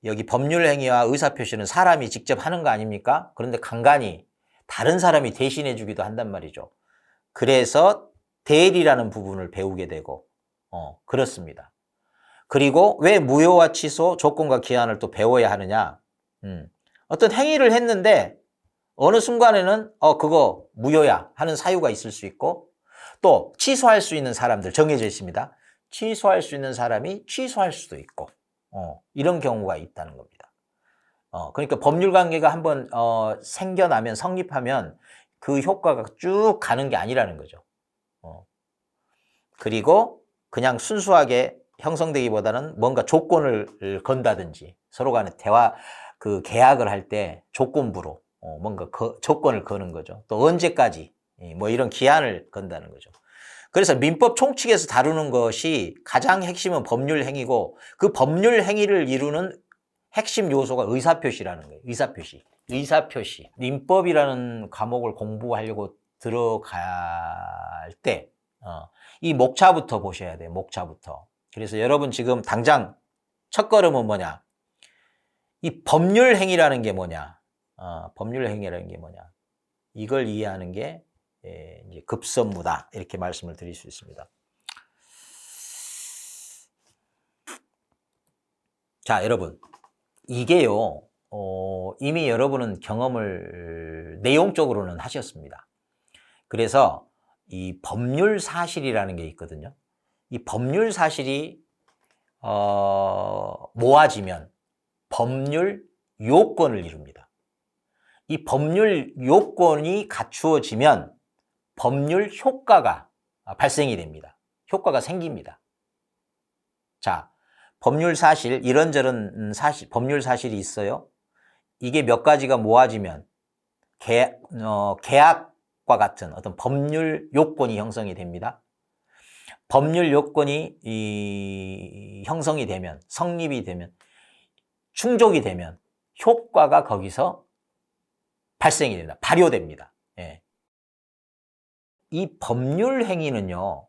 여기 법률 행위와 의사 표시는 사람이 직접 하는 거 아닙니까? 그런데 간간히 다른 사람이 대신해 주기도 한단 말이죠. 그래서 대리라는 부분을 배우게 되고 그렇습니다. 그리고 왜 무효와 취소, 조건과 기한을 또 배워야 하느냐? 어떤 행위를 했는데 어느 순간에는 그거 무효야 하는 사유가 있을 수 있고, 또 취소할 수 있는 사람들 정해져 있습니다. 취소할 수 있는 사람이 취소할 수도 있고 이런 경우가 있다는 겁니다. 그러니까 법률 관계가 한번 생겨나면, 성립하면 그 효과가 쭉 가는 게 아니라는 거죠. 그리고 그냥 순수하게 형성되기보다는 뭔가 조건을 건다든지, 서로 간에 그 계약을 할 때 조건부로 뭔가 조건을 거는 거죠. 또 언제까지 뭐 이런 기한을 건다는 거죠. 그래서 민법 총칙에서 다루는 것이 가장 핵심은 법률 행위고, 그 법률 행위를 이루는 핵심 요소가 의사표시라는 거예요. 의사표시. 민법이라는 과목을 공부하려고 들어갈 때 이 목차부터 보셔야 돼요. 목차부터. 그래서 여러분 지금 당장 첫 걸음은 뭐냐? 이 법률 행위라는 게 뭐냐? 법률 행위라는 게 뭐냐? 이걸 이해하는 게 이제 급선무다, 이렇게 말씀을 드릴 수 있습니다. 자, 여러분, 이게요, 이미 여러분은 경험을 내용적으로는 하셨습니다. 그래서 이 법률 사실이라는 게 있거든요. 이 법률 사실이 모아지면 법률 요건을 이룹니다. 이 법률 요건이 갖추어지면 법률 효과가 발생이 됩니다. 효과가 생깁니다. 자, 법률 사실, 이런저런 사실, 법률 사실이 있어요. 이게 몇 가지가 모아지면 계약과 같은 어떤 법률 요건이 형성이 됩니다. 법률 요건이 형성이 되면, 성립이 되면, 충족이 되면 효과가 거기서 발생이 됩니다. 발효됩니다. 예. 이 법률 행위는요,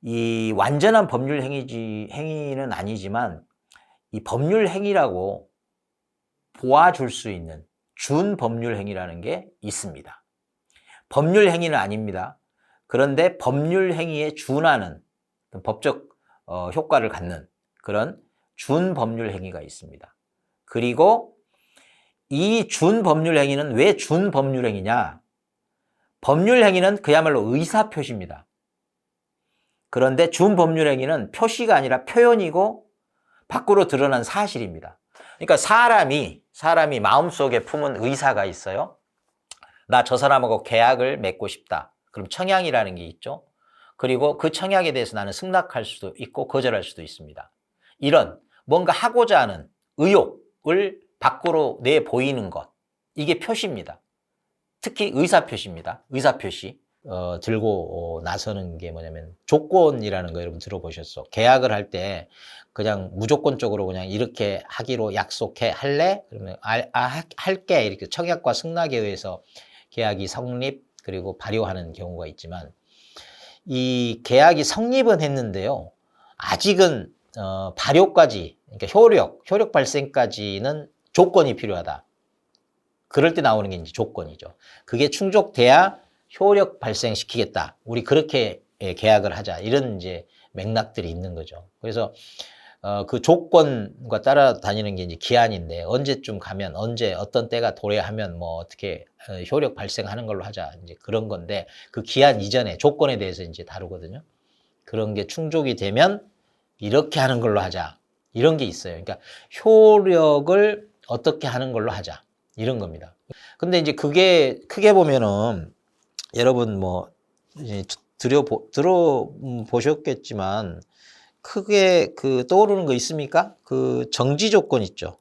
이 완전한 법률 행위는 아니지만, 이 법률 행위라고 보아줄 수 있는 준법률 행위라는 게 있습니다. 법률 행위는 아닙니다. 그런데 법률 행위에 준하는 법적 효과를 갖는 그런 준법률 행위가 있습니다. 그리고 이 준법률 행위는 왜 준법률 행위냐? 법률 행위는 그야말로 의사표시입니다. 그런데 준법률 행위는 표시가 아니라 표현이고 밖으로 드러난 사실입니다. 그러니까 사람이 마음속에 품은 의사가 있어요. 나 저 사람하고 계약을 맺고 싶다. 그럼 청약이라는 게 있죠. 그리고 그 청약에 대해서 나는 승낙할 수도 있고 거절할 수도 있습니다. 이런 뭔가 하고자 하는 의욕을 밖으로 내보이는 것, 이게 표시입니다. 특히 의사표시입니다. 의사표시. 들고 나서는 게 뭐냐면 조건이라는 거 여러분 들어보셨어. 계약을 할 때 그냥 무조건적으로 그냥 이렇게 하기로 약속해, 할래? 그러면 할게, 이렇게 청약과 승낙에 의해서 계약이 성립 그리고 발효하는 경우가 있지만, 이 계약이 성립은 했는데요, 아직은 발효까지, 그러니까 효력 발생까지는 조건이 필요하다. 그럴 때 나오는 게 이제 조건이죠. 그게 충족돼야 효력 발생시키겠다. 우리 그렇게 계약을 하자. 이런 이제 맥락들이 있는 거죠. 그래서 그 조건과 따라다니는 게 이제 기한인데, 언제쯤 가면, 언제 어떤 때가 도래하면 뭐 어떻게 효력 발생하는 걸로 하자. 이제 그런 건데, 그 기한 이전에 조건에 대해서 이제 다루거든요. 그런 게 충족이 되면 이렇게 하는 걸로 하자. 이런 게 있어요. 그러니까 효력을 어떻게 하는 걸로 하자. 이런 겁니다. 근데 이제 그게 크게 보면은 여러분 뭐 들어보셨겠지만 크게 그 떠오르는 거 있습니까? 그 정지 조건 있죠.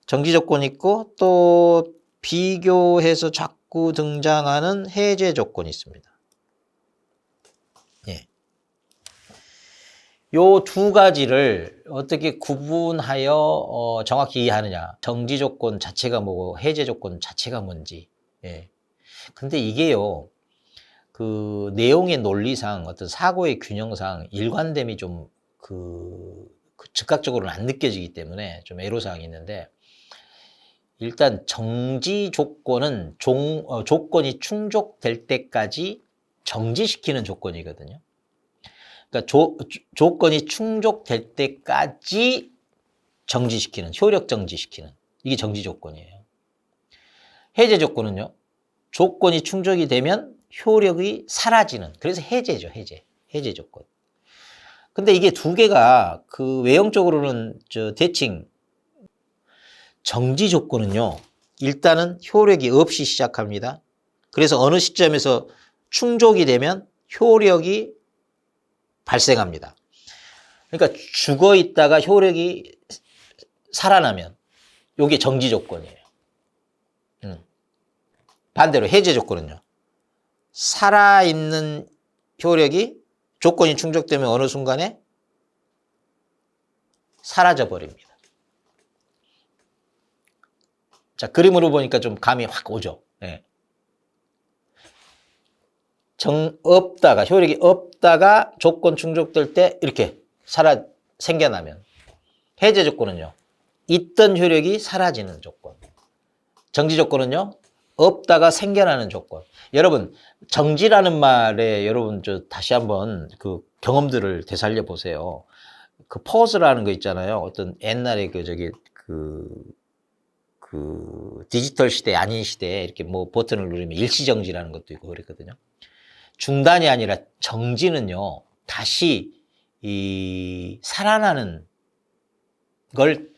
정지 조건 있고, 또 비교해서 자꾸 등장하는 해제 조건이 있습니다. 예. 요 두 가지를 어떻게 구분하여 정확히 이해하느냐. 정지 조건 자체가 뭐고 해제 조건 자체가 뭔지. 예. 근데 이게요, 그 내용의 논리상 어떤 사고의 균형상 일관됨이 좀 즉각적으로는 안 느껴지기 때문에 좀 애로사항이 있는데, 일단 정지 조건은 조건이 충족될 때까지 정지시키는 조건이거든요. 그러니까 조건이 충족될 때까지 정지시키는, 효력 정지시키는, 이게 정지 조건이에요. 해제 조건은요, 조건이 충족이 되면 효력이 사라지는, 그래서 해제죠. 해제 조건. 근데 이게 두 개가 그 외형적으로는 대칭. 정지 조건은요, 일단은 효력이 없이 시작합니다. 그래서 어느 시점에서 충족이 되면 효력이 발생합니다. 그러니까 죽어 있다가 효력이 살아나면 이게 정지 조건이에요. 반대로 해제 조건은요, 살아있는 효력이 조건이 충족되면 어느 순간에 사라져 버립니다. 자, 그림으로 보니까 좀 감이 확 오죠. 네. 효력이 없다가 조건 충족될 때 이렇게 생겨나면. 해제 조건은요, 있던 효력이 사라지는 조건. 정지 조건은요, 없다가 생겨나는 조건. 여러분, 정지라는 말에 여러분 다시 한번 그 경험들을 되살려 보세요. 그 퍼즈라는 거 있잖아요. 어떤 옛날에 디지털 시대 아닌 시대에 이렇게 뭐 버튼을 누르면 일시정지라는 것도 있고 그랬거든요. 중단이 아니라 정지는요, 다시 살아나는 걸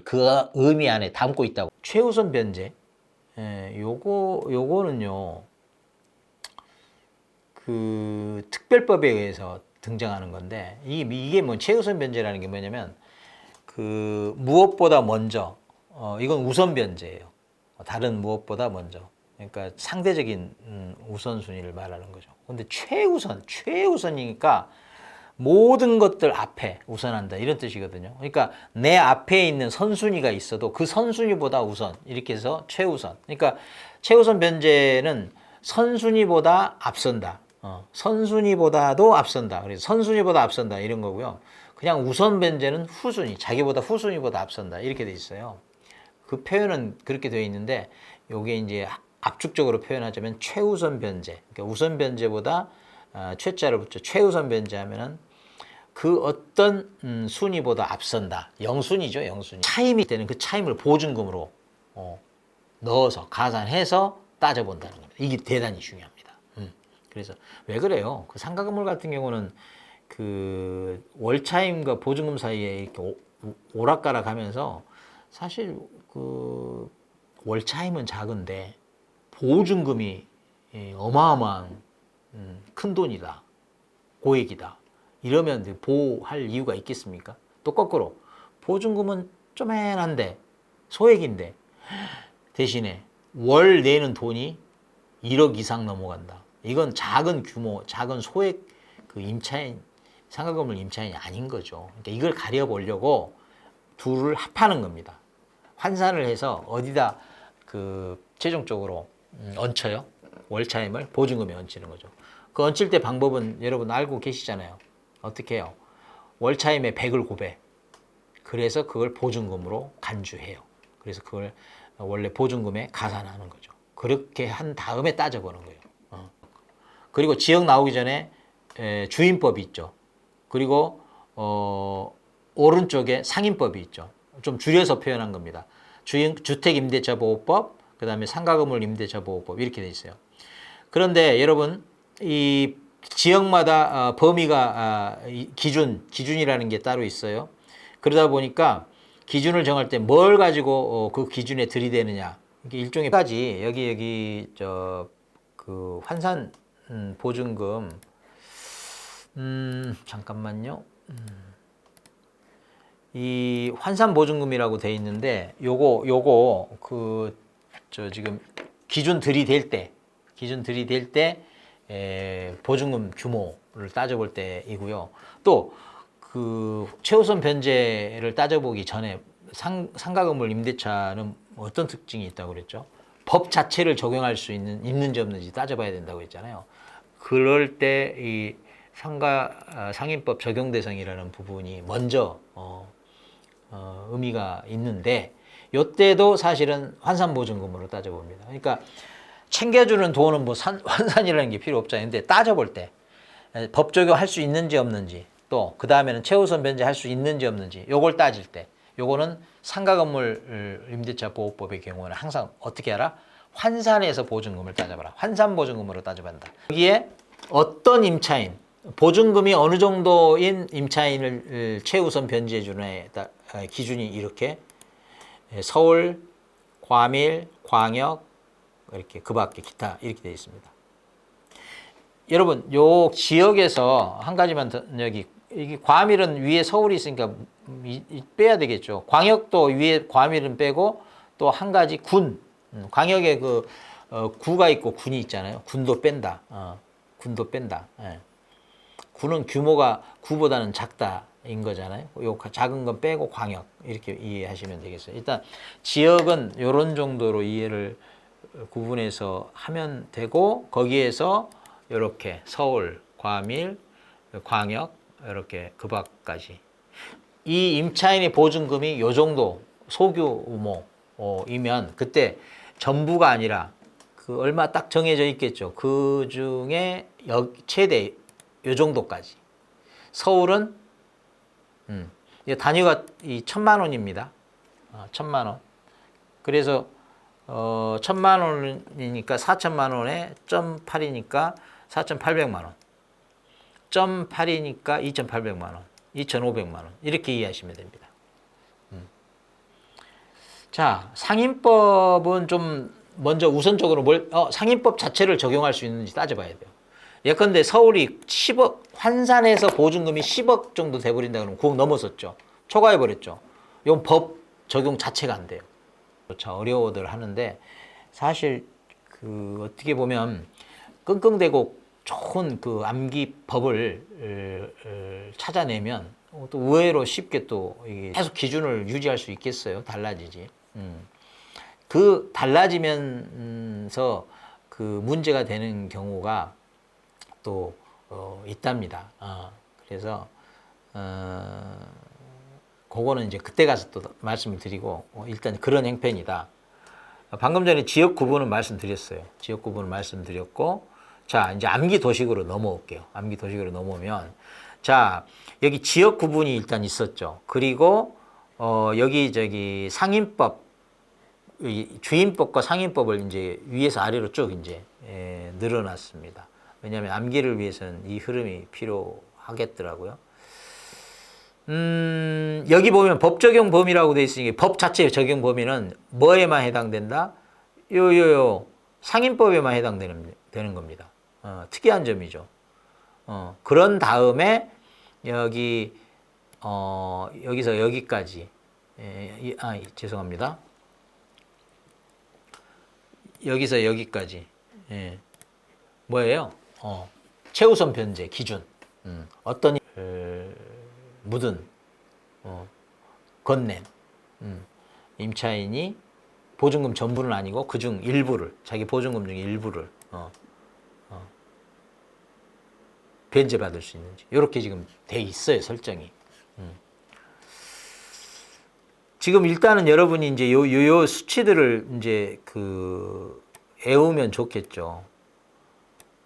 그 의미 안에 담고 있다고. 최우선 변제. 요거는요, 그 특별법에 의해서 등장하는 건데, 이게 뭐 최우선 변제라는 게 뭐냐면, 그 무엇보다 먼저, 이건 우선 변제예요. 다른 무엇보다 먼저. 그러니까 상대적인 우선순위를 말하는 거죠. 근데 최우선이니까 모든 것들 앞에 우선한다, 이런 뜻이거든요. 그러니까 내 앞에 있는 선순위가 있어도 그 선순위보다 우선, 이렇게 해서 최우선. 그러니까 최우선 변제는 선순위보다 앞선다, 선순위보다도 앞선다, 그래서 선순위보다 앞선다, 이런 거고요. 그냥 우선 변제는 후순위, 자기보다 후순위보다 앞선다, 이렇게 돼 있어요. 그 표현은 그렇게 되어 있는데, 요게 이제 압축적으로 표현하자면 최우선 변제, 그러니까 우선 변제보다 최자를 붙여 최우선 변제하면은 그 어떤 순위보다 앞선다. 영순위죠, 영순위. 차임이 되는 그 차임을 보증금으로 넣어서 가산해서 따져본다는 겁니다. 이게 대단히 중요합니다. 그래서 왜 그래요? 그 상가건물 같은 경우는 그 월차임과 보증금 사이에 이렇게 오락가락 하면서, 사실 그 월차임은 작은데 보증금이 어마어마한 큰 돈이다, 고액이다, 이러면 보호할 이유가 있겠습니까? 또 거꾸로 보증금은 쪼맨한데 소액인데 대신에 월 내는 돈이 1억 이상 넘어간다. 이건 작은 규모, 작은 소액 그 임차인, 상가건물 임차인이 아닌 거죠. 그러니까 이걸 가려보려고 둘을 합하는 겁니다. 환산을 해서 어디다 그 최종적으로 얹혀요? 월차임을 보증금에 얹히는 거죠. 그 얹힐 때 방법은 여러분 알고 계시잖아요. 어떻게 해요? 월차임의 100을 곱해. 그래서 그걸 보증금으로 간주해요. 그래서 그걸 원래 보증금에 가산하는 거죠. 그렇게 한 다음에 따져보는 거예요. 그리고 지역 나오기 전에 주임법이 있죠. 그리고 오른쪽에 상임법이 있죠. 좀 줄여서 표현한 겁니다. 주택임대차보호법, 그 다음에 상가건물 임대차보호법, 이렇게 돼 있어요. 그런데 여러분, 이 지역마다 범위가 기준이라는 게 따로 있어요. 그러다 보니까 기준을 정할 때 뭘 가지고 그 기준에 들이대느냐, 이게 일종의 까지 여기 그 환산 보증금, 잠깐만요. 이 환산 보증금이라고 돼 있는데, 요거 지금 기준 들이댈 때 보증금 규모를 따져볼 때이고요. 또 그 최우선 변제를 따져보기 전에 상가건물 임대차는 어떤 특징이 있다고 그랬죠? 법 자체를 적용할 수 있는지 없는지 따져봐야 된다고 했잖아요. 그럴 때 이 상인법 적용 대상이라는 부분이 먼저 의미가 있는데, 이때도 사실은 환산보증금으로 따져봅니다. 그러니까 챙겨주는 돈은 뭐 환산이라는 게 필요 없잖아요. 근데 따져볼 때 법 적용할 수 있는지 없는지, 또 그 다음에는 최우선 변제할 수 있는지 없는지, 요걸 따질 때 요거는 상가건물 임대차 보호법의 경우는 항상 어떻게 하라? 환산해서 보증금을 따져봐라. 환산보증금으로 따져본다. 여기에 어떤 임차인, 보증금이 어느 정도인 임차인을 최우선 변제해 주는 기준이 이렇게 서울, 과밀, 광역, 이렇게 그 밖에 기타 이렇게 되어 있습니다. 여러분, 요 지역에서 한 가지만 더, 여기 과밀은 위에 서울이 있으니까 빼야 되겠죠. 광역도 위에 과밀은 빼고, 또 한 가지 군, 광역에 그 구가 있고 군이 있잖아요. 군도 뺀다. 군도 뺀다. 예. 군은 규모가 구보다는 작다인 거잖아요. 요 작은 건 빼고 광역 이렇게 이해하시면 되겠어요. 일단 지역은 이런 정도로 이해를 구분해서 하면 되고, 거기에서 이렇게 서울, 과밀, 광역 이렇게 그 밖까지 이 임차인의 보증금이 요 정도 소규모이면 그때 전부가 아니라 그 얼마 딱 정해져 있겠죠. 그 중에 최대 요 정도까지. 서울은 단위가 이 1,000만 원입니다. 1,000만 원. 그래서 1,000만 원이니까 4,000만 원에 0.8이니까 4,800만 원. 0.8이니까 2,800만 원. 2,500만 원. 이렇게 이해하시면 됩니다. 자, 상인법은 좀 먼저 우선적으로 상인법 자체를 적용할 수 있는지 따져봐야 돼요. 예컨대 서울이 10억, 환산해서 보증금이 10억 정도 돼버린다 그러면 9억 넘었었죠. 초과해버렸죠. 이건 법 적용 자체가 안 돼요. 참 어려워들 하는데, 사실 그 어떻게 보면 끙끙대고 좋은 그 암기법을 찾아내면 또 의외로 쉽게 또 계속 기준을 유지할 수 있겠어요. 달라지지. 그 달라지면서 그 문제가 되는 경우가 또 있답니다. 그래서 그거는 이제 그때 가서 또 말씀을 드리고, 일단 그런 형편이다. 방금 전에 지역 구분은 말씀드렸어요. 지역 구분을 말씀드렸고, 자, 이제 암기 도식으로 넘어올게요. 암기 도식으로 넘어오면, 자, 여기 지역 구분이 일단 있었죠. 그리고 여기 상인법, 주인법과 상인법을 이제 위에서 아래로 쭉 이제 늘어났습니다. 왜냐하면 암기를 위해서는 이 흐름이 필요하겠더라고요. 여기 보면 법 적용 범위라고 되어 있으니 법 자체 적용 범위는 뭐에만 해당된다? 요 상인법에만 해당되는 겁니다. 특이한 점이죠. 그런 다음에 여기 여기서 여기까지 죄송합니다. 여기서 여기까지 뭐예요? 최우선 변제 기준. 어떤 묻은 건넨 임차인이 보증금 전부는 아니고 그중 일부를, 자기 보증금 중에 일부를 변제받을 수 있는지, 이렇게 지금 돼 있어요, 설정이. 지금 일단은 여러분이 이제 요 수치들을 이제 애우면 좋겠죠.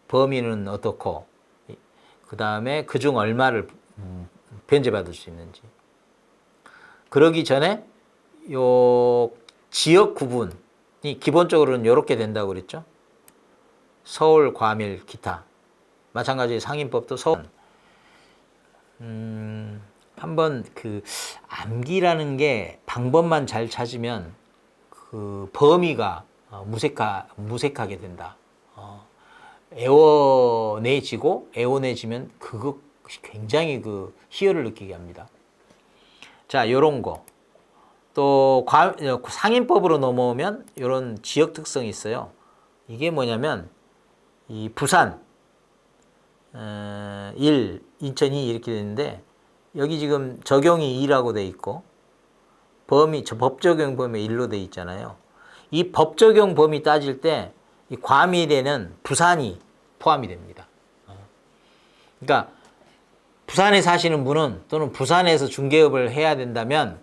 범위는 어떻고, 그 다음에 그중 얼마를 변제받을 수 있는지. 그러기 전에 요 지역 구분이 기본적으로는 이렇게 된다고 그랬죠. 서울, 과밀, 기타. 마찬가지 상인법도 서울. 한번 그 암기라는 게 방법만 잘 찾으면 그 범위가 무색하게 된다. 애원해지면 그거 굉장히 그 희열을 느끼게 합니다. 자, 요런 거. 또 상인법으로 넘어오면 요런 지역 특성이 있어요. 이게 뭐냐면 이 부산 1, 인천 2 이렇게 되는데, 여기 지금 적용이 2라고 돼 있고 법 적용 범위 1로 돼 있잖아요. 이 법 적용 범위 따질 때 이 과밀에는 부산이 포함이 됩니다. 그러니까 부산에 사시는 분은 또는 부산에서 중개업을 해야 된다면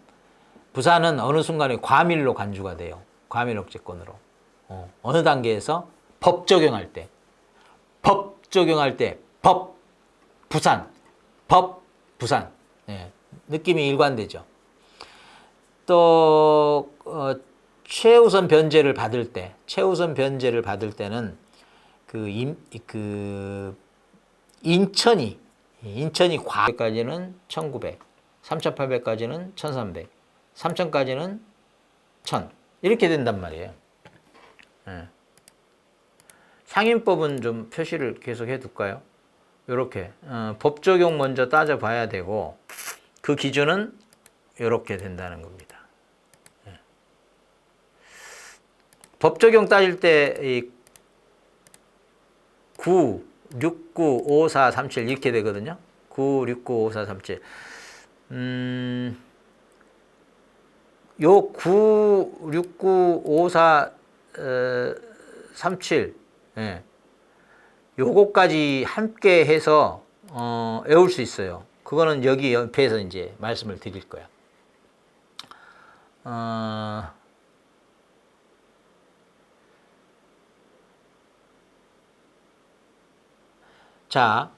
부산은 어느 순간에 과밀로 간주가 돼요. 과밀 억제권으로. 어느 단계에서 법 적용할 때. 법 부산. 예, 느낌이 일관되죠. 또 최우선 변제를 받을 때는 인천이 과까지는 1900, 3800까지는 1300, 3000까지는 1000 이렇게 된단 말이에요. 예. 상인법은 좀 표시를 계속 해둘까요? 이렇게 법 적용 먼저 따져봐야 되고 그 기준은 이렇게 된다는 겁니다. 예. 법 적용 따질 때 9, 6, 9, 5, 4, 3, 7 이렇게 되거든요. 9, 6, 9, 5, 4, 3, 7. 요 9, 6, 9, 5, 4, 3, 7. 예. 요거까지 함께 해서 외울 수 있어요. 그거는 여기 옆에서 이제 말씀을 드릴 거야. 자,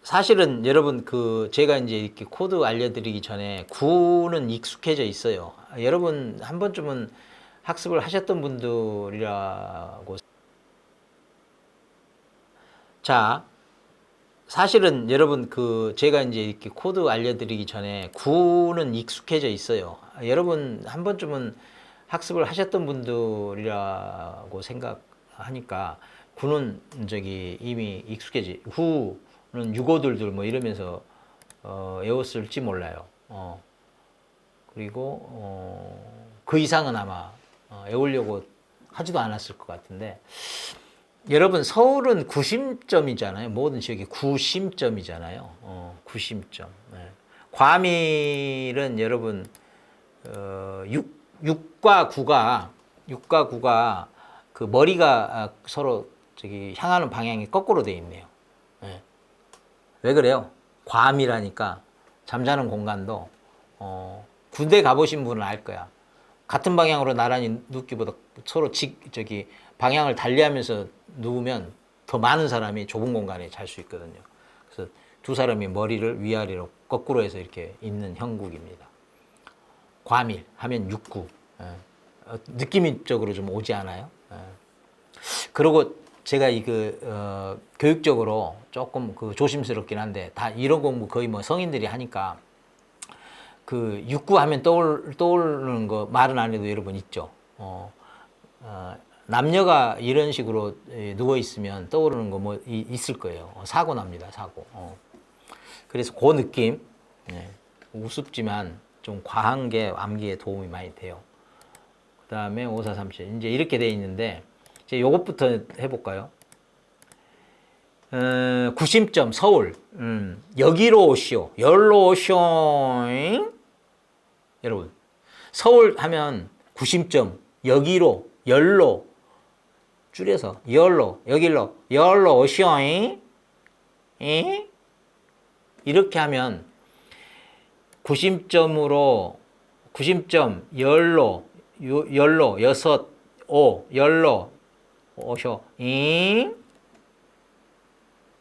사실은 여러분 제가 이제 이렇게 코드 알려드리기 전에 구는 익숙해져 있어요. 여러분 한 번쯤은 학습을 하셨던 분들이라고. 자, 사실은 여러분 제가 이제 이렇게 코드 알려드리기 전에 구는 익숙해져 있어요. 여러분 한 번쯤은 학습을 하셨던 분들이라고 생각하니까 구는 이미 익숙해지. 후는 유고들들 뭐 이러면서 외웠을지 몰라요. 그리고 그 이상은 아마 외우려고 하지도 않았을 것 같은데. 여러분 서울은 구심점이잖아요. 모든 지역이 구심점이잖아요. 구심점. 네. 과밀은 여러분 6과 9가 그 머리가 서로 향하는 방향이 거꾸로 되어 있네요. 네. 왜 그래요? 과밀하니까 잠자는 공간도 군대 가보신 분은 알 거야. 같은 방향으로 나란히 눕기보다 서로 방향을 달리하면서 누우면 더 많은 사람이 좁은 공간에 잘 수 있거든요. 그래서 두 사람이 머리를 위아래로 거꾸로 해서 이렇게 있는 형국입니다. 과밀 하면 6구. 느낌적으로 좀 오지 않아요? 그리고 제가 교육적으로 조금 조심스럽긴 한데 다 이런 공부 거의 뭐 성인들이 하니까 6구 하면 떠오르는 거 말은 안 해도 여러분 있죠. 남녀가 이런 식으로 누워 있으면 떠오르는 거 뭐 있을 거예요. 사고 납니다. 사고. 그래서 그 느낌, 우습지만 좀 과한 게 암기에 도움이 많이 돼요. 그 다음에 5, 4, 3, 7 이제 이렇게 돼 있는데 이제 요것부터 해볼까요? 구심점 서울. 여기로 오시오. 열로 오시오. 여러분 서울 하면 구심점 여기로 열로 줄여서 여기로 오시오. 이렇게 하면 구심점 열로 여섯 오 열로 오쇼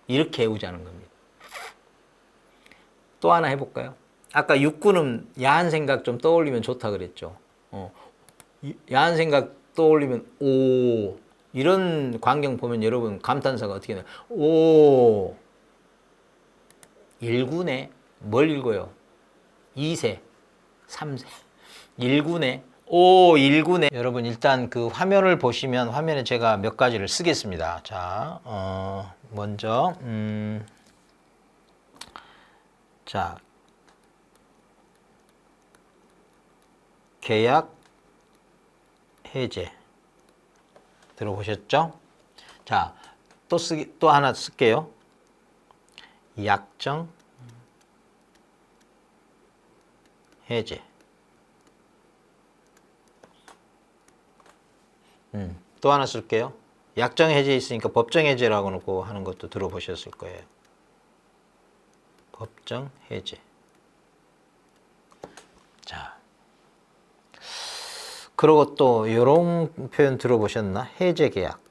이렇게 외우자는 겁니다. 또 하나 해볼까요? 아까 6구는 야한 생각 좀 떠올리면 좋다 그랬죠. 야한 생각 떠올리면 오 이런 광경 보면 여러분 감탄사가 어떻게 나요? 오 1구네. 뭘 읽어요? 2세 3세 1구네. 오 1구네. 여러분 일단 화면을 보시면 화면에 제가 몇 가지를 쓰겠습니다. 자 먼저 자 계약 해제 들어보셨죠? 자, 또 하나 쓸게요. 약정 해제. 또 하나 쓸게요. 약정 해제 있으니까 법정 해제라고 놓고 하는 것도 들어보셨을 거예요. 법정 해제. 자, 그리고 또 이런 표현 들어보셨나? 해제 계약.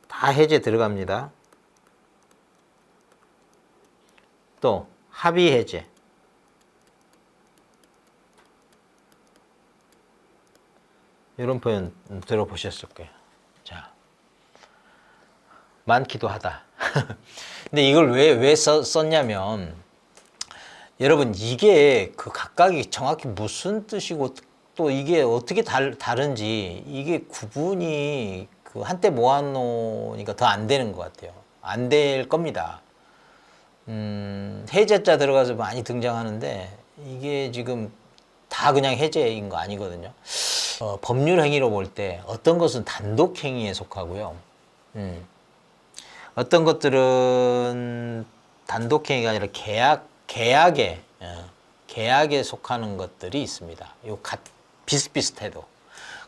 다 해제 들어갑니다. 또 합의 해제. 이런 표현 들어보셨을 거예요. 자, 많기도 하다. 근데 이걸 왜 썼냐면, 여러분, 이게 그 각각이 정확히 무슨 뜻이고 또 이게 어떻게 다른지 이게 구분이 그 한때 모아놓으니까 더 안 되는 것 같아요. 안 될 겁니다. 해제자 들어가서 많이 등장하는데 이게 지금 다 그냥 해제인 거 아니거든요. 법률 행위로 볼 때 어떤 것은 단독 행위에 속하고요. 어떤 것들은 단독 행위가 아니라 계약에 속하는 것들이 있습니다. 비슷비슷해도.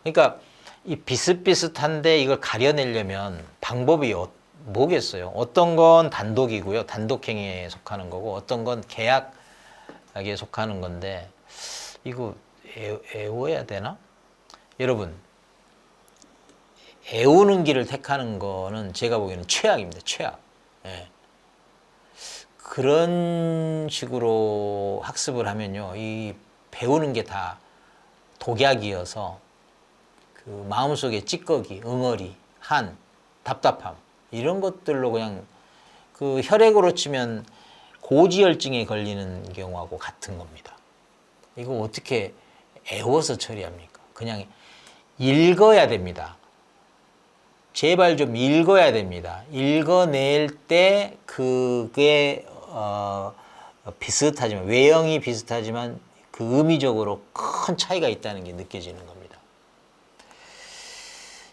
그러니까 이 비슷비슷한데 이걸 가려내려면 방법이 뭐겠어요? 어떤 건 단독이고요. 단독 행위에 속하는 거고, 어떤 건 계약에 속하는 건데, 이거 애워야 되나? 여러분, 애우는 길을 택하는 거는 제가 보기에는 최악입니다. 최악. 예. 그런 식으로 학습을 하면요, 이 배우는 게 다 독약이어서 그 마음속에 찌꺼기, 응어리, 한, 답답함 이런 것들로 그냥 그 혈액으로 치면 고지혈증에 걸리는 경우하고 같은 겁니다. 이거 어떻게 애워서 처리합니까? 그냥 읽어야 됩니다. 제발 좀 읽어야 됩니다. 읽어낼 때 그게 비슷하지만, 외형이 비슷하지만 그 의미적으로 큰 차이가 있다는 게 느껴지는 겁니다.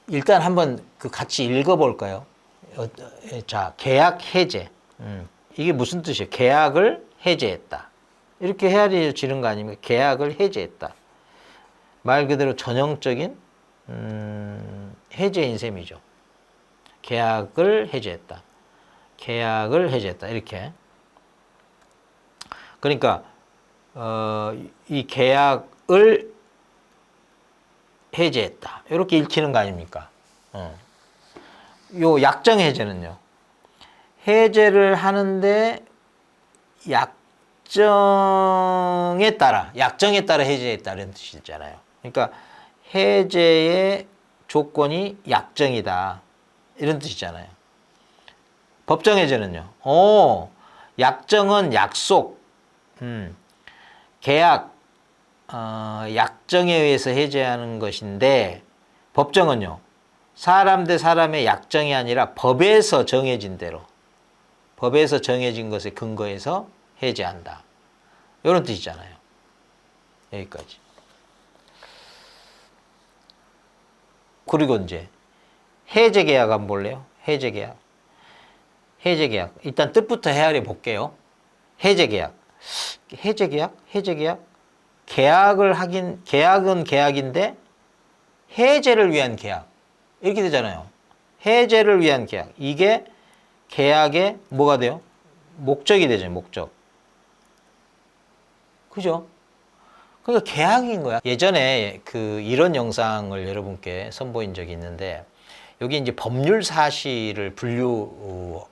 일단 한번 그 같이 읽어볼까요? 자, 계약 해제. 이게 무슨 뜻이에요? 계약을 해제했다. 이렇게 헤아려지는 거 아닙니까? 계약을 해제했다. 말 그대로 전형적인 해제인 셈이죠. 계약을 해제했다. 계약을 해제했다. 이렇게. 그러니까 이 계약을 해제했다. 이렇게 읽히는 거 아닙니까? 요 약정 해제는요. 해제를 하는데 약정에 따라 해제했다는 뜻이잖아요. 그러니까 해제의 조건이 약정이다. 이런 뜻이잖아요. 법정 해제는요. 약정은 약속, 계약, 약정에 의해서 해제하는 것인데, 법정은요, 사람 대 사람의 약정이 아니라 법에서 정해진 대로, 법에서 정해진 것에 근거해서 해제한다. 이런 뜻이잖아요. 여기까지. 그리고 이제 해제 계약 한번 볼래요? 해제 계약. 해제 계약. 일단 뜻부터 헤아려 볼게요. 해제 계약. 해제 계약? 해제 계약? 계약은 계약인데 해제를 위한 계약. 이렇게 되잖아요. 해제를 위한 계약. 이게 계약의 뭐가 돼요? 목적이 되죠, 목적. 그죠? 그러니까 계약인 거야. 예전에 이런 영상을 여러분께 선보인 적이 있는데, 여기 이제 법률 사실을 분류한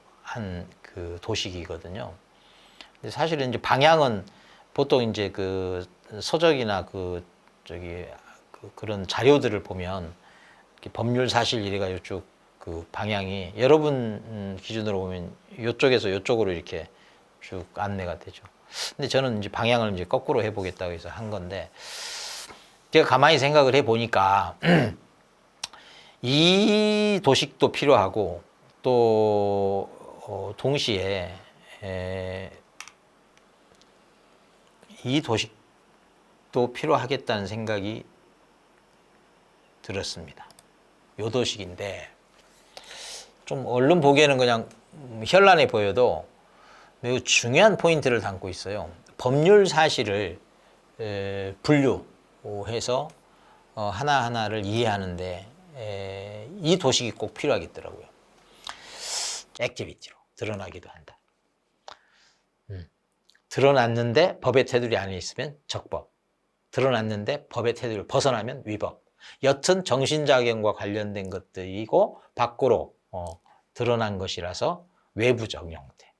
그 도식이거든요. 사실은 이제 방향은 보통 이제 그 서적이나 그런 자료들을 보면 법률 사실 이래가 쭉 그 방향이 여러분 기준으로 보면 이쪽에서 이쪽으로 이렇게 쭉 안내가 되죠. 근데 저는 이제 방향을 이제 거꾸로 해보겠다고 해서 한 건데, 제가 가만히 생각을 해보니까 이 도식도 필요하고 또 동시에 이 도식도 필요하겠다는 생각이 들었습니다. 요 도식인데 좀 얼른 보기에는 그냥 현란해 보여도 매우 중요한 포인트를 담고 있어요. 법률 사실을 분류해서 하나하나를 이해하는데 이 도식이 꼭 필요하겠더라고요. 액티비티로 드러나기도 한다. 드러났는데 법의 테두리 안에 있으면 적법. 드러났는데 법의 테두리를 벗어나면 위법. 여튼 정신작용과 관련된 것들이고 밖으로 드러난 것이라서 외부적 형태.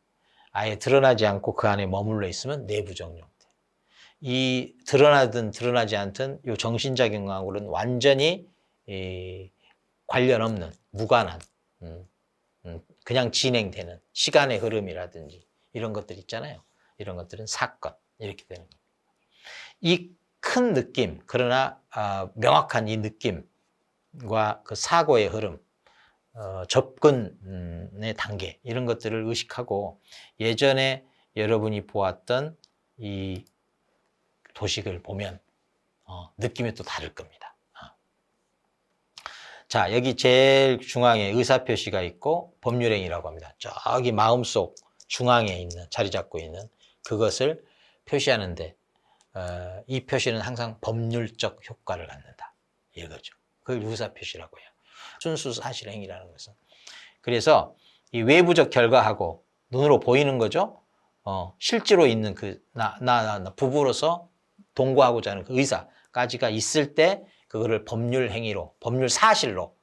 아예 드러나지 않고 그 안에 머물러 있으면 내부적 형태. 이 드러나든 드러나지 않든 이 정신작용하고는 완전히 관련 없는 무관한 그냥 진행되는 시간의 흐름이라든지 이런 것들 있잖아요. 이런 것들은 사건 이렇게 되는 겁니다. 이 큰 느낌, 그러나 명확한 이 느낌과 그 사고의 흐름, 접근의 단계 이런 것들을 의식하고 예전에 여러분이 보았던 이 도식을 보면 느낌이 또 다를 겁니다. 자, 여기 제일 중앙에 의사표시가 있고 법률행위라고 합니다. 저기 마음속 중앙에 있는, 자리 잡고 있는 그것을 표시하는데 이 표시는 항상 법률적 효과를 갖는다. 이거죠. 그걸 의사표시라고 해요. 순수 사실행위라는 것은. 그래서 이 외부적 결과하고 눈으로 보이는 거죠. 실제로 있는 부부로서 동거하고자 하는 그 의사까지가 있을 때 그거를 법률 행위로, 법률 사실로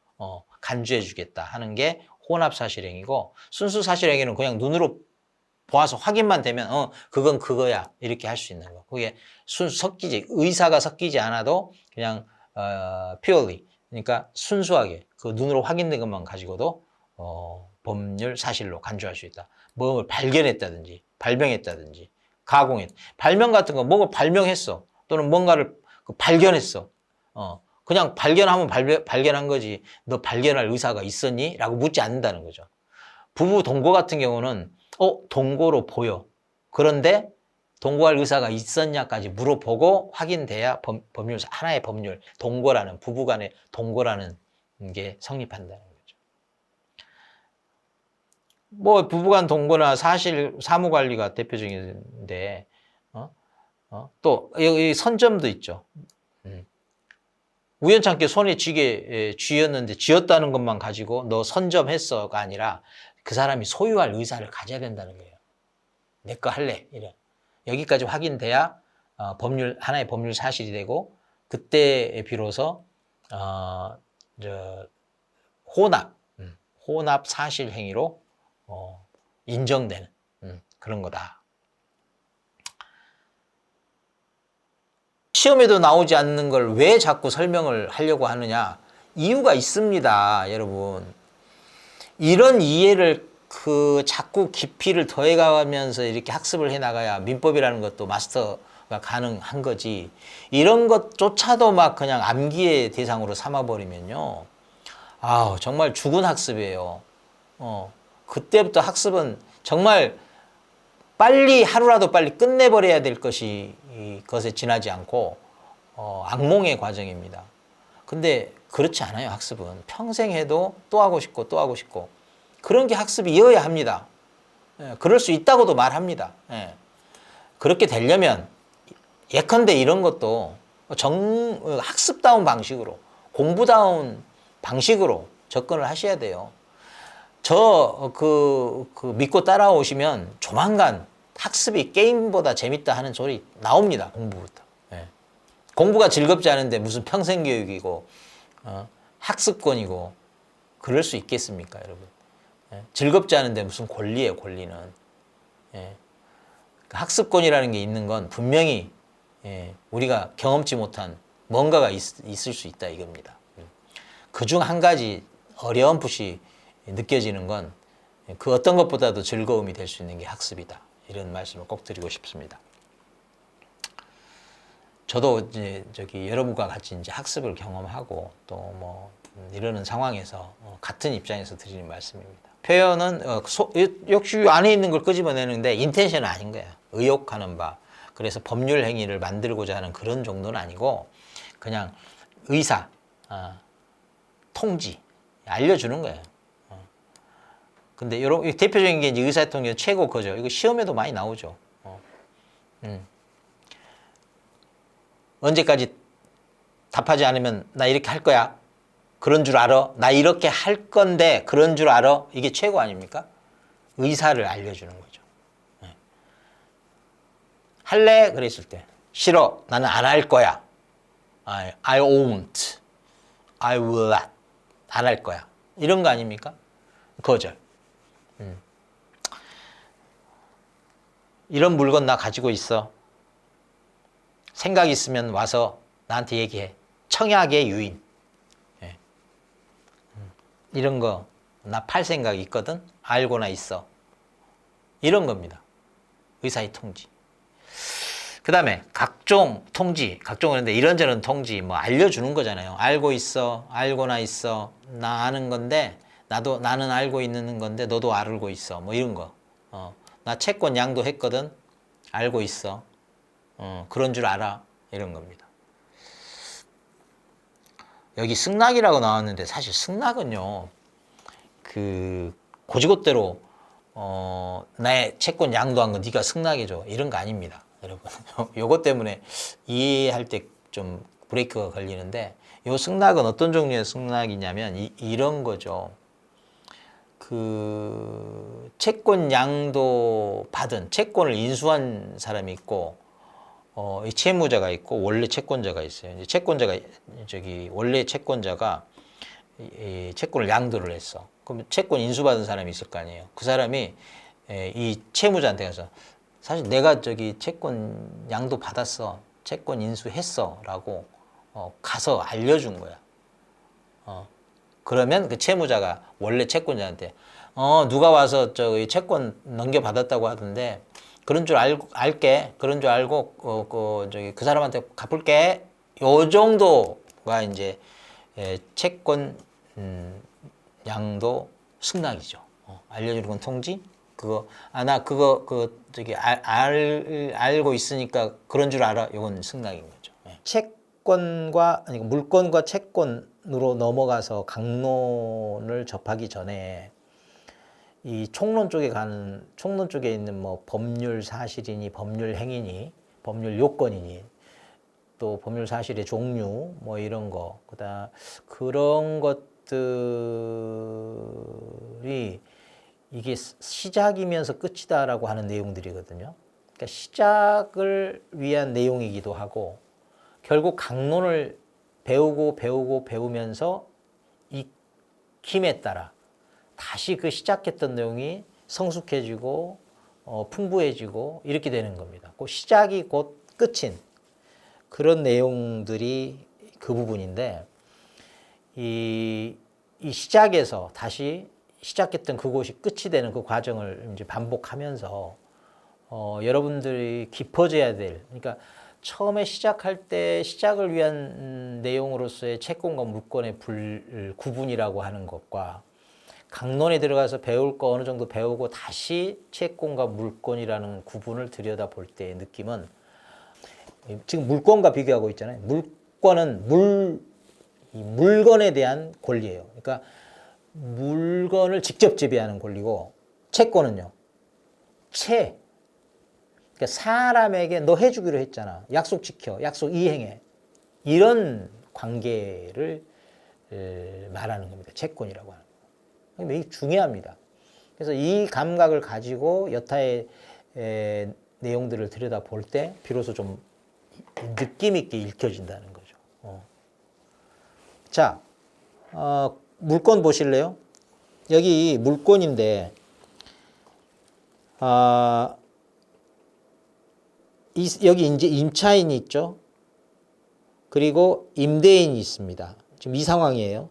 간주해 주겠다 하는 게 혼합 사실행위고, 순수 사실행위는 그냥 눈으로 보아서 확인만 되면 그건 그거야 이렇게 할 수 있는 거. 그게 섞이지, 의사가 섞이지 않아도 그냥 purely, 그러니까 순수하게 그 눈으로 확인된 것만 가지고도 법률 사실로 간주할 수 있다. 뭘 발견했다든지 발명했다든지 가공했, 발명 같은 거 뭐가 발명했어 또는 뭔가를 발견했어. 그냥 발견하면 발견한 거지 너 발견할 의사가 있었니? 라고 묻지 않는다는 거죠. 부부 동거 같은 경우는 동거로 보여. 그런데 동거할 의사가 있었냐까지 물어보고 확인돼야 법률, 하나의 법률, 동거라는, 부부간의 동거라는 게 성립한다는 거죠. 뭐 부부간 동거나 사무관리가 대표적인데 또 여기 선점도 있죠. 우연찮게 손에 쥐었는데 쥐었다는 것만 가지고 너 선점했어가 아니라 그 사람이 소유할 의사를 가져야 된다는 거예요. 내 거 할래. 이런. 여기까지 확인돼야 하나의 법률 사실이 되고, 그때 비로소 혼합 사실 행위로 인정되는 그런 거다. 시험에도 나오지 않는 걸 왜 자꾸 설명을 하려고 하느냐? 이유가 있습니다, 여러분. 이런 이해를 자꾸 깊이를 더해가면서 이렇게 학습을 해 나가야 민법이라는 것도 마스터가 가능한 거지. 이런 것조차도 막 그냥 암기의 대상으로 삼아버리면요. 정말 죽은 학습이에요. 그때부터 학습은 정말 하루라도 빨리 끝내버려야 될 것에 지나지 않고, 악몽의 과정입니다. 근데 그렇지 않아요, 학습은. 평생 해도 또 하고 싶고 또 하고 싶고. 그런 게 학습이어야 합니다. 그럴 수 있다고도 말합니다. 그렇게 되려면 예컨대 이런 것도 학습다운 방식으로, 공부다운 방식으로 접근을 하셔야 돼요. 믿고 따라오시면 조만간 학습이 게임보다 재밌다 하는 소리 나옵니다. 공부부터. 공부가 즐겁지 않은데 무슨 평생교육이고 학습권이고 그럴 수 있겠습니까, 여러분? 즐겁지 않은데 무슨 권리예요, 권리는. 학습권이라는 게 있는 건 분명히 우리가 경험치 못한 뭔가가 있을 수 있다 이겁니다. 그중 한 가지 어렴풋이 느껴지는 건 그 어떤 것보다도 즐거움이 될 수 있는 게 학습이다. 이런 말씀을 꼭 드리고 싶습니다. 저도 이제 여러분과 같이 이제 학습을 경험하고 또 뭐 이러는 상황에서 같은 입장에서 드리는 말씀입니다. 표현은 역시 안에 있는 걸 끄집어내는데 인텐션은 아닌 거야. 의욕하는 바. 그래서 법률 행위를 만들고자 하는 그런 정도는 아니고 그냥 의사, 통지 알려주는 거예요. 근데 대표적인 게 이제 의사통령 최고 거죠. 이거 시험에도 많이 나오죠. 언제까지 답하지 않으면 나 이렇게 할 거야. 그런 줄 알아? 나 이렇게 할 건데 그런 줄 알아? 이게 최고 아닙니까? 의사를 알려주는 거죠. 할래? 그랬을 때 싫어. 나는 안 할 거야. I won't. I will not. 안 할 거야. 이런 거 아닙니까? 거절. 이런 물건 나 가지고 있어. 생각 있으면 와서 나한테 얘기해. 청약의 유인. 예. 이런 거 나 팔 생각 있거든. 알고나 있어. 이런 겁니다. 의사의 통지. 그 다음에 각종 통지. 각종 그런데 이런저런 통지 뭐 알려주는 거잖아요. 알고 있어. 알고나 있어. 나 아는 건데 나는 알고 있는 건데 너도 알고 있어. 뭐 이런 거. 나 채권 양도했거든. 알고 있어. 그런 줄 알아. 이런 겁니다. 여기 승낙이라고 나왔는데 사실 승낙은요. 그 고지고대로 나의 채권 양도한 거 네가 승낙해줘. 이런 거 아닙니다. 여러분. 요것 때문에 이해할 때 좀 브레이크가 걸리는데 요 승낙은 어떤 종류의 승낙이냐면 이런 거죠. 그 채권 양도 받은 채권을 인수한 사람이 있고 이 채무자가 있고 원래 채권자가 있어요. 이제 채권자가 원래 채권자가 이 채권을 양도를 했어. 그럼 채권 인수받은 사람이 있을 거 아니에요. 그 사람이 이 채무자한테 가서 사실 내가 채권 양도 받았어. 채권 인수했어라고 가서 알려준 거야. 그러면 그 채무자가 원래 채권자한테 누가 와서 채권 넘겨받았다고 하던데 그런 줄 알게 그런 줄 알고 그 사람한테 갚을게 요 정도가 이제 채권 양도 승낙이죠. 알려주는 건 통지 그거 나 그거 알고 있으니까 그런 줄 알아. 이건 승낙인 거죠. 채권과 아니 물건과 채권으로 넘어가서 강론을 접하기 전에 이 총론 쪽에 있는 뭐 법률 사실이니 법률 행위니 법률 요건이니 또 법률 사실의 종류 뭐 이런 거 그런 것들이 이게 시작이면서 끝이다라고 하는 내용들이거든요. 그러니까 시작을 위한 내용이기도 하고 결국 강론을 배우면서 익힘에 따라 다시 그 시작했던 내용이 성숙해지고 풍부해지고 이렇게 되는 겁니다. 그 시작이 곧 끝인 그런 내용들이 그 부분인데 이 시작에서 다시 시작했던 그곳이 끝이 되는 그 과정을 이제 반복하면서 여러분들이 깊어져야 될 그러니까 처음에 시작할 때 시작을 위한 내용으로서의 채권과 물건의 구분이라고 하는 것과 강론에 들어가서 배울 거 어느 정도 배우고 다시 채권과 물건이라는 구분을 들여다볼 때의 느낌은 지금 물건과 비교하고 있잖아요. 물건은 물건에 대한 권리예요. 그러니까 물건을 직접 지배하는 권리고 채권은요. 그러니까 사람에게 너 해주기로 했잖아. 약속 지켜. 약속 이행해. 이런 관계를 말하는 겁니다. 채권이라고 하는 거. 이게 중요합니다. 그래서 이 감각을 가지고 여타의 내용들을 들여다볼 때 비로소 좀 느낌 있게 읽혀진다는 거죠. 자, 물건 보실래요? 여기 물건인데 여기 이제 임차인이 있죠. 그리고 임대인이 있습니다. 지금 이 상황이에요.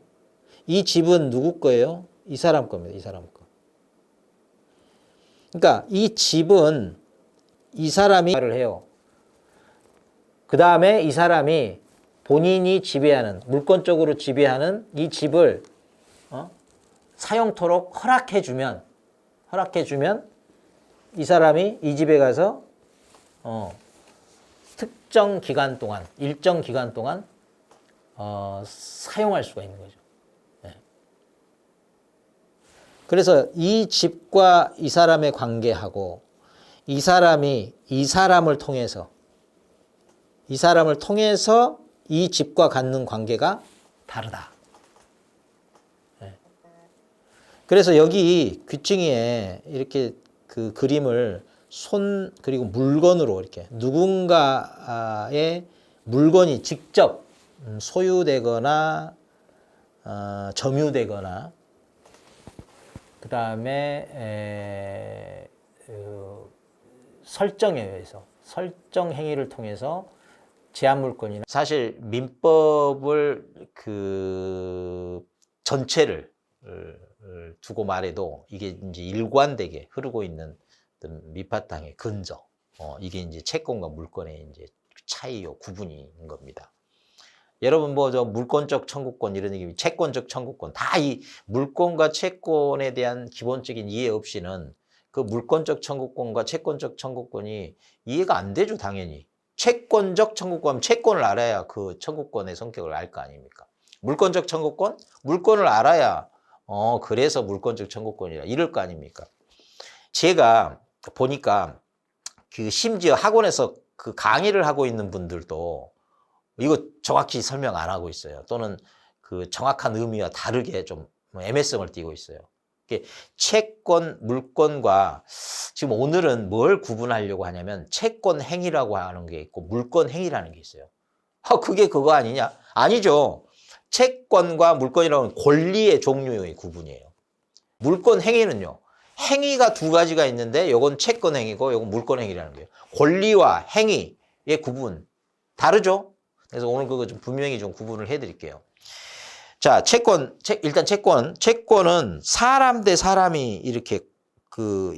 이 집은 누구 거예요? 이 사람 겁니다. 이 사람 거. 그러니까 이 집은 이 사람이 말을 해요. 그 다음에 이 사람이 본인이 지배하는 물권적으로 지배하는 이 집을 사용토록 허락해주면 이 사람이 이 집에 가서 특정 기간 동안 일정 기간 동안 사용할 수가 있는 거죠. 네. 그래서 이 집과 이 사람의 관계하고 이 사람이 이 사람을 통해서 이 집과 갖는 관계가 다르다. 그래서 여기 귀퉁이에 이렇게 그 그림을 손 그리고 물건으로 이렇게 누군가의 물건이 직접 소유되거나 점유되거나 그 다음에 설정에 의해서 설정 행위를 통해서 제한 물건이나 사실 민법을 전체를 두고 말해도 이게 이제 일관되게 흐르고 있는 밑바탕의 근저 이게 이제 채권과 물건의 이제 차이요 구분이 있는 겁니다. 여러분 뭐 저 물권적 청구권 이런 얘기, 채권적 청구권 다 이 물권과 채권에 대한 기본적인 이해 없이는 그 물권적 청구권과 채권적 청구권이 이해가 안 되죠. 당연히 채권적 청구권, 채권을 알아야 그 청구권의 성격을 알 거 아닙니까? 물권적 청구권, 물권을 알아야 그래서 물권적 청구권이라 이럴 거 아닙니까? 제가 보니까 심지어 학원에서 강의를 하고 있는 분들도 이거 정확히 설명 안 하고 있어요. 또는 정확한 의미와 다르게 좀 애매성을 띠고 있어요. 채권, 물권과 지금 오늘은 뭘 구분하려고 하냐면 채권 행위라고 하는 게 있고 물권 행위라는 게 있어요. 그게 그거 아니냐? 아니죠. 채권과 물권이라고 하는 권리의 종류의 구분이에요. 물권 행위는요. 행위가 두 가지가 있는데 요건 채권 행위고 요건 물권 행위라는 거예요. 권리와 행위의 구분 다르죠? 그래서 오늘 그거 좀 분명히 좀 구분을 해드릴게요. 자, 일단 채권은 사람 대 사람이 이렇게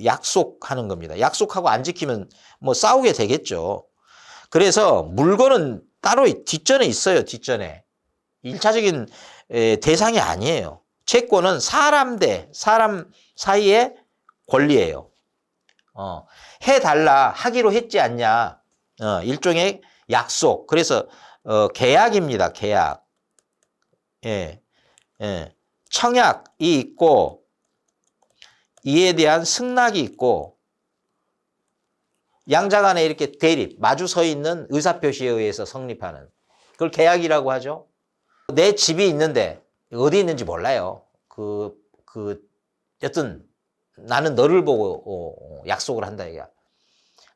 약속하는 겁니다. 약속하고 안 지키면 뭐 싸우게 되겠죠. 그래서 물건은 따로 뒷전에 있어요. 뒷전에. 1차적인 대상이 아니에요. 채권은 사람 대 사람 사이의 권리예요. 해달라 하기로 했지 않냐. 일종의 약속. 그래서 계약입니다. 계약. 예, 예. 청약이 있고 이에 대한 승낙이 있고 양자 간에 이렇게 대립, 마주 서 있는 의사표시에 의해서 성립하는 그걸 계약이라고 하죠. 내 집이 있는데 어디 있는지 몰라요. 여튼 나는 너를 보고 약속을 한다 이거야.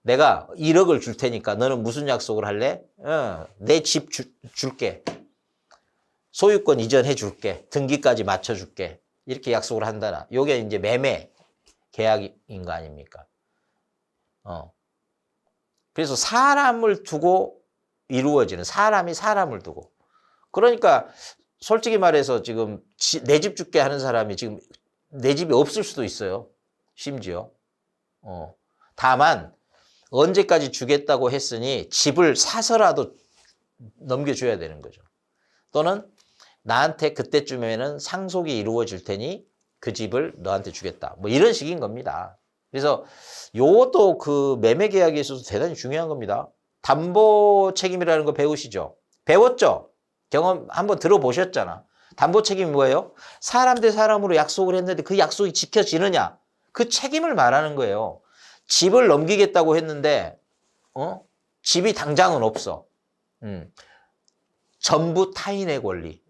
내가 1억을 줄 테니까 너는 무슨 약속을 할래? 내 집 줄게. 소유권 이전해 줄게. 등기까지 맞춰 줄게. 이렇게 약속을 한다나. 요게 이제 매매 계약인 거 아닙니까? 그래서 사람을 두고 이루어지는 사람이 사람을 두고. 그러니까 솔직히 말해서 지금 내 집 줄게 하는 사람이 지금 내 집이 없을 수도 있어요. 심지어. 다만 언제까지 주겠다고 했으니 집을 사서라도 넘겨줘야 되는 거죠. 또는 나한테 그때쯤에는 상속이 이루어질 테니 그 집을 너한테 주겠다. 뭐 이런 식인 겁니다. 그래서 요것도 매매 계약에 있어서 대단히 중요한 겁니다. 담보 책임이라는 거 배우시죠? 배웠죠? 경험 한번 들어보셨잖아. 담보 책임이 뭐예요? 사람 대 사람으로 약속을 했는데 그 약속이 지켜지느냐? 그 책임을 말하는 거예요. 집을 넘기겠다고 했는데 집이 당장은 없어. 전부 타인의 권리.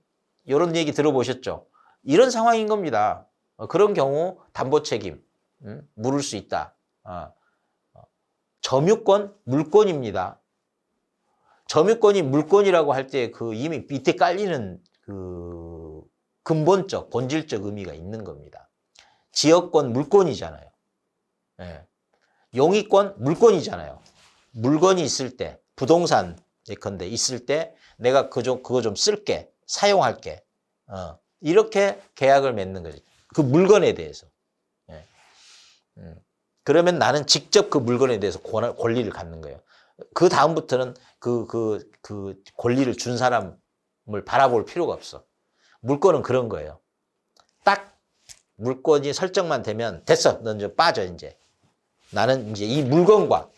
이런 얘기 들어보셨죠? 이런 상황인 겁니다. 그런 경우 담보 책임 물을 수 있다. 점유권, 물권입니다. 점유권이 물권이라고 할 때 이미 밑에 깔리는 근본적, 본질적 의미가 있는 겁니다. 지역권, 물권이잖아요. 예. 용의권, 물권이잖아요. 물건이 있을 때, 부동산 예컨대 있을 때 내가 그거 좀 쓸게, 사용할게. 이렇게 계약을 맺는 거지. 그 물건에 대해서. 예. 그러면 나는 직접 그 물건에 대해서 권리를 갖는 거예요. 그 다음부터는 그 권리를 준 사람을 바라볼 필요가 없어. 물건은 그런 거예요. 딱 물건이 설정만 되면 됐어. 넌 좀 빠져 이제. 나는 이제 이 물건과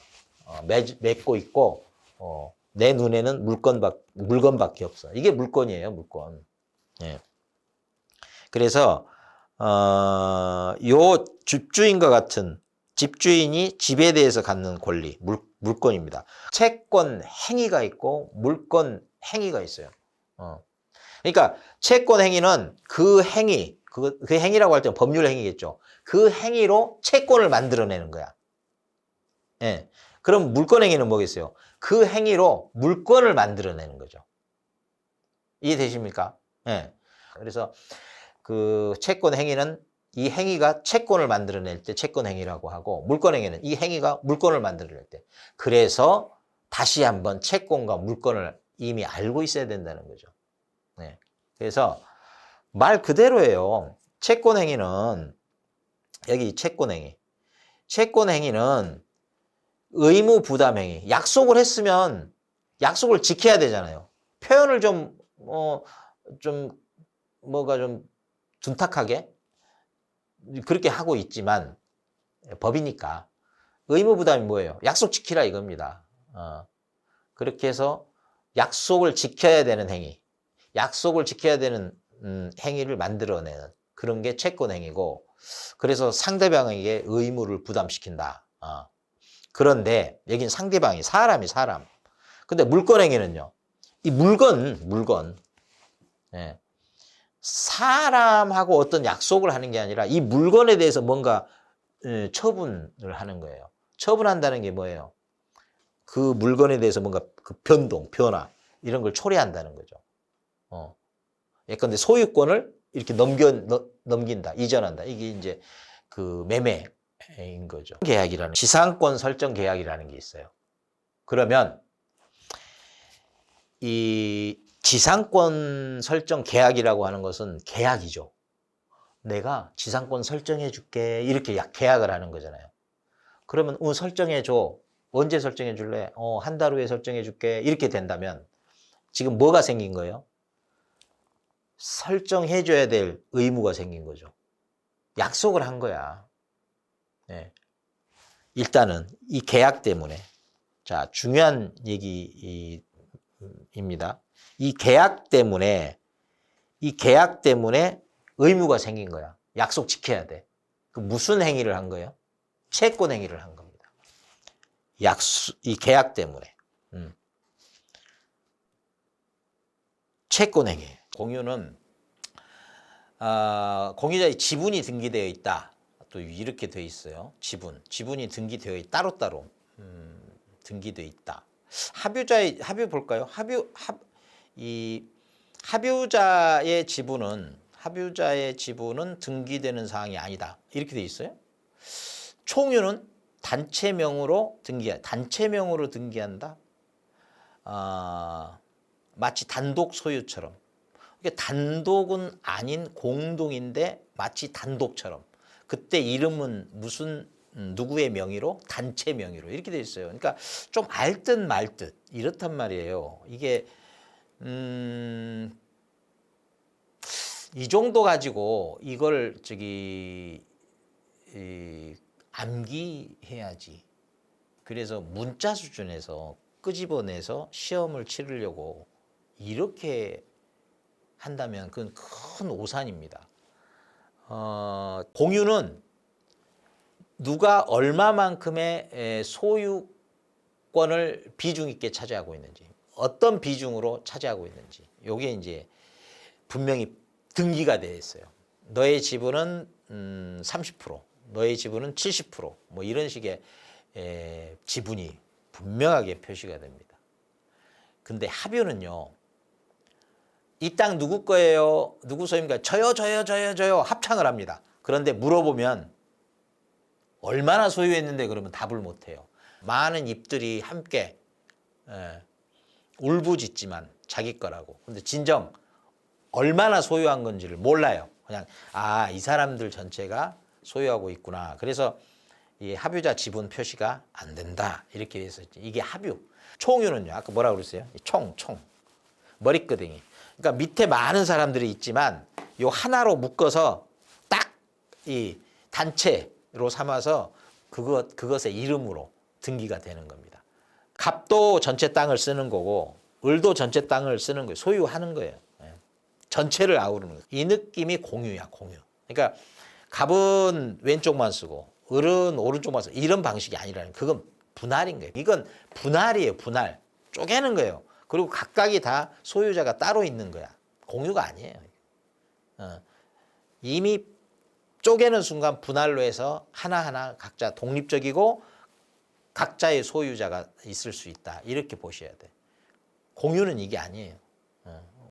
맺고 있고 내 눈에는 물건밖에 없어. 이게 물건이에요, 물건. 예. 그래서 요 집주인과 같은 집주인이 집에 대해서 갖는 권리, 물건입니다. 채권 행위가 있고 물건 행위가 있어요. 그러니까 채권 행위는 그 행위, 그 행위라고 할 때 법률 행위겠죠. 그 행위로 채권을 만들어내는 거야. 예. 그럼 물권 행위는 뭐겠어요? 그 행위로 물권을 만들어내는 거죠. 이해되십니까? 예. 그래서 그 채권 행위는 이 행위가 채권을 만들어낼 때 채권 행위라고 하고, 물권 행위는 이 행위가 물권을 만들어낼 때. 그래서 다시 한번 채권과 물권을 이미 알고 있어야 된다는 거죠. 네. 그래서 말 그대로예요. 채권 행위는, 여기 채권 행위. 채권 행위는 의무 부담 행위. 약속을 했으면 약속을 지켜야 되잖아요. 표현을 좀 뭐가 좀 둔탁하게 그렇게 하고 있지만 법이니까. 의무 부담이 뭐예요? 약속 지키라 이겁니다. 그렇게 해서 약속을 지켜야 되는 행위, 약속을 지켜야 되는 행위를 만들어내는 그런 게 채권 행위고, 그래서 상대방에게 의무를 부담시킨다. 그런데 여긴 상대방이 사람이 사람. 근데 물권 행위는요. 이 물건. 예. 사람하고 어떤 약속을 하는 게 아니라 이 물건에 대해서 뭔가 처분을 하는 거예요. 처분한다는 게 뭐예요? 그 물건에 대해서 뭔가 그 변동, 변화 이런 걸 초래한다는 거죠. 예컨대 소유권을 이렇게 넘긴다, 이전한다. 이게 이제 그 매매인 거죠. 계약이라는, 지상권 설정 계약이라는 게 있어요. 그러면 이 지상권 설정 계약이라고 하는 것은 계약이죠. 내가 지상권 설정해 줄게 이렇게 계약을 하는 거잖아요. 그러면 설정해 줘. 언제 설정해 줄래? 한 달 후에 설정해 줄게. 이렇게 된다면 지금 뭐가 생긴 거예요? 설정해 줘야 될 의무가 생긴 거죠. 약속을 한 거야. 네. 일단은 이 계약 때문에, 자, 중요한 얘기입니다. 이 계약 때문에 의무가 생긴 거야. 약속 지켜야 돼. 그 무슨 행위를 한 거예요? 채권 행위를 한 겁니다. 이 계약 때문에. 채권 행위. 공유는 공유자의 지분이 등기되어 있다. 또 이렇게 되어 있어요. 지분이 등기되어 따로따로 등기되어 있다. 합유 볼까요? 합유자의 지분은 등기되는 사항이 아니다. 이렇게 되어 있어요. 총유는 단체명으로 등기한다. 마치 단독 소유처럼. 단독은 아닌 공동인데 마치 단독처럼. 그때 이름은 무슨 누구의 명의로? 단체 명의로 이렇게 돼 있어요. 그러니까 좀 알듯 말듯 이렇단 말이에요. 이게 이 정도 가지고 이걸 암기해야지. 그래서 문자 수준에서 끄집어내서 시험을 치르려고 이렇게 한다면 그건 큰 오산입니다. 공유는 누가 얼마만큼의 소유권을 비중 있게 차지하고 있는지, 어떤 비중으로 차지하고 있는지, 이게 이제 분명히 등기가 되어 있어요. 너의 지분은 30%, 너의 지분은 70%, 뭐 이런 식의 지분이 분명하게 표시가 됩니다. 근데 합유는요, 이 땅 누구 거예요? 누구 소유입니까? 저요 합창을 합니다. 그런데 물어보면 얼마나 소유했는데 그러면 답을 못해요. 많은 입들이 함께 울부짖지만 자기 거라고. 근데 진정 얼마나 소유한 건지를 몰라요. 그냥 이 사람들 전체가 소유하고 있구나. 그래서 이 합유자 지분 표시가 안 된다. 이렇게 해서 이게 합유. 총유는요. 아까 뭐라고 그랬어요? 총. 머리끄댕이. 그러니까 밑에 많은 사람들이 있지만 요 하나로 묶어서 딱 이 단체로 삼아서 그것의 이름으로 등기가 되는 겁니다. 갑도 전체 땅을 쓰는 거고 을도 전체 땅을 쓰는 거예요. 소유하는 거예요. 전체를 아우르는 거예요. 이 느낌이 공유야, 공유. 그러니까 갑은 왼쪽만 쓰고 을은 오른쪽만 쓰고 이런 방식이 아니라는, 그건 분할인 거예요. 이건 분할이에요, 분할. 쪼개는 거예요. 그리고 각각이 다 소유자가 따로 있는 거야. 공유가 아니에요. 이미 쪼개는 순간 분할로 해서 하나하나 각자 독립적이고 각자의 소유자가 있을 수 있다. 이렇게 보셔야 돼. 공유는 이게 아니에요.